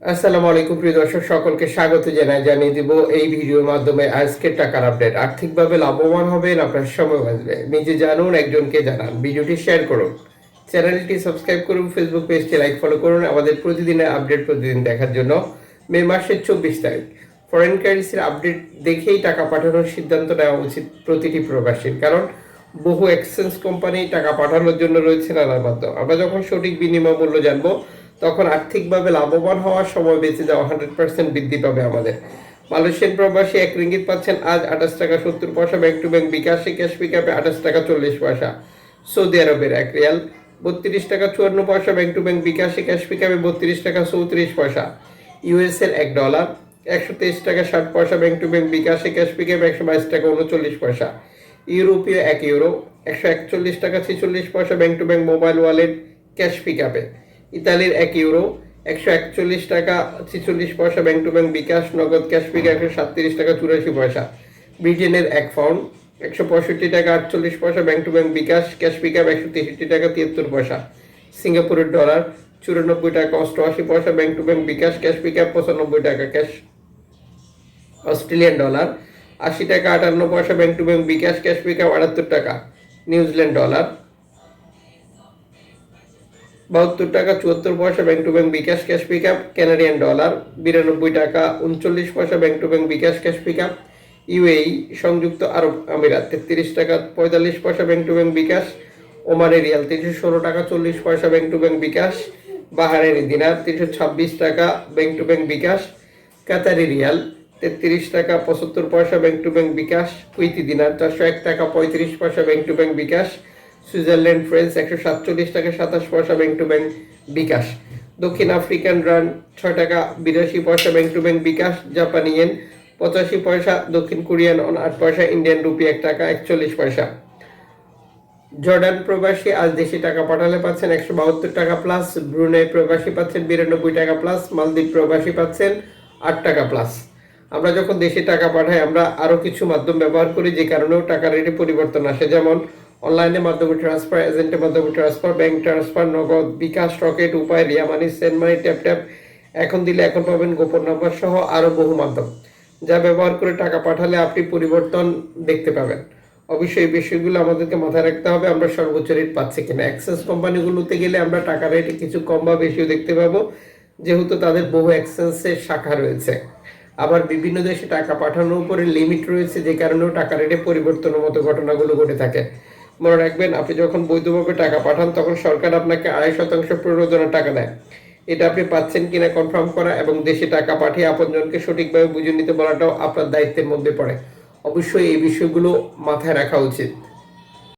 আসসালামু আলাইকুম প্রিয় দর্শক, সকলকে স্বাগত জানিয়ে দিব এই ভিডিওর মাধ্যমে আজকের টাকার আপডেট। আর্থিকভাবে লাভবান হবেন, আপনার সময় বাঁচবে। নিজে জানুন, একজনকে জানান। ভিডিওটি শেয়ার করুন, চ্যানেলটি সাবস্ক্রাইব করুন, ফেসবুক পেজটি লাইক ফলো করুন আমাদের প্রতিদিনের আপডেট প্রতিদিন দেখার জন্য। মে মাসের 24 তারিখ ফরেন কারেন্সির আপডেট দেখেই টাকা পাঠানোর সিদ্ধান্ত নেওয়া উচিত প্রতিটি প্রবাসীর, কারণ বহু এক্সচেঞ্জ কোম্পানি টাকা পাঠানোর জন্য রয়েছে নানার মাধ্যম। আমরা যখন সঠিক বিনিময় মূল্য জানবো, তখন আর্থিকভাবে লাভবান হওয়ার সময় বেঁচে যাওয়া 100% বৃদ্ধি পাবে আমাদের। মালয়েশিয়ান প্রবাসী 1 রিঙ্গিত পাচ্ছেন আজ 28 টাকা 70 পয়সা ব্যাংক টু ব্যাংক বিকাশে, ক্যাশ পিকআপে 28 টাকা 40 পয়সা। সৌদি আরবের 1 রিয়াল 32 টাকা 54 পয়সা ব্যাংক টু ব্যাংক বিকাশে, ক্যাশ পিকআপে 32 টাকা 34 পয়সা। ইউএস এর $1 123 টাকা 60 পয়সা ব্যাংক টু ব্যাংক বিকাশে, ক্যাশ পিকআপে 122 টাকা 39 পয়সা। ইউরোপীয় 1 ইউরো 141 টাকা 46 পয়সা bank to bank mobile wallet, cash পিকআপে। ইতালির 1 ইউরো 141 টাকা 46 পয়সা ব্যাংক টু ব্যাংক বিকাশ, নগদ ক্যাশ পিকআপ 137 টাকা 84 পয়সা। ব্রিটেনের 1 পাউন্ড 165 টাকা 48 পয়সা bank to bank bKash, cash pickup 163 টাকা 73 পয়সা। সিঙ্গাপুরের ডলার 94 টাকা 88 পয়সা bank to bank bKash, cash pickup 95 টাকা ক্যাশ। অস্ট্রেলিয়ান ডলার 80 টাকা 58 পয়সা bank to bank bKash, cash pickup 78 টাকা। নিউজিল্যান্ড ডলার 72 টাকা 74 পয়সা bank to bank bKash, cash pickup. Canadian dollar 92 টাকা 39 পয়সা bank to bank bKash, cash pickup. UAE সংযুক্ত আরব আমিরাত 33 টাকা 45 পয়সা ব্যাংক টু ব্যাংক বিকাশ। ওমানের রিয়াল 316 টাকা 40 পয়সা bank to bank bKash. Bahraini dinar 326 টাকা bank to bank bKash. Qatari riyal 33 টাকা 75 পয়সা bank to bank bKash. Kuwaiti dinar 401 টাকা 35 পয়সা bank to bank bKash. Switzerland franc 147 টাকা 27 পয়সা ব্যাংক টু ব্যাংক বিকাশ। দক্ষিণ আফ্রিকান রান 6 টাকা 82 পয়সা ব্যাংক টু ব্যাংক বিকাশ। জাপানি ইয়েন 85 পয়সা। দক্ষিণ কোরিয়ান অন 8 পয়সা। ইন্ডিয়ান রুপি 1 টাকা 41 পয়সা। জর্ডান প্রবাসী আজ দেশে টাকা পাঠালে পাচ্ছেন 172 টাকা প্লাস। ব্রুনেই প্রবাসী পাচ্ছেন 92 টাকা প্লাস। মালদ্বীপ প্রবাসী পাচ্ছেন 8 টাকা প্লাস। আমরা যখন দেশে টাকা পাঠাই, আমরা আরও কিছু মাধ্যম ব্যবহার করি, যে কারণেও টাকা রেটে পরিবর্তন আসে, যেমন অনলাইনের মাধ্যমে ট্রান্সফার, এজেন্টের মাধ্যমে ট্রান্সফার, ব্যাংক ট্রান্সফার, নগদ, বিকাশ, রকেট, উপায়, রিয়া মানি, সেন্ড মানি, ট্যাপ ট্যাপ, এখন দিলে এখন পাবেন, গোপন নাম্বার সহ আরও বহু মাধ্যম, যা ব্যবহার করে টাকা পাঠালে আপনি পরিবর্তন দেখতে পাবেন। অবশ্যই এই বিষয়গুলো আমাদেরকে মাথায় রাখতে হবে, আমরা সর্বোচ্চ রেট পাচ্ছি কিনা। এক্সচেঞ্জ কোম্পানিগুলোতে গেলে আমরা টাকা রেটে কিছু কম বা বেশিও দেখতে পাবো, যেহেতু তাদের বহু এক্সচেঞ্জের শাখা রয়েছে। আবার বিভিন্ন দেশে টাকা পাঠানোর উপরে লিমিট রয়েছে, যে কারণেও টাকা রেটে পরিবর্তনের মতো ঘটনাগুলো ঘটে থাকে। মনে রাখবেন, আপনি যখন বৈধভাবে টাকা পাঠান, তখন সরকার আপনাকে 2.5% প্রণোদনার টাকা দেয়। এটা আপনি পাচ্ছেন কিনা কনফার্ম করা এবং দেশে টাকা পাঠিয়ে আপনজনকে সঠিকভাবে বুঝে নিতে বলাটাও আপনার দায়িত্বের মধ্যে পড়ে। অবশ্যই এই বিষয়গুলো মাথায় রাখা উচিত।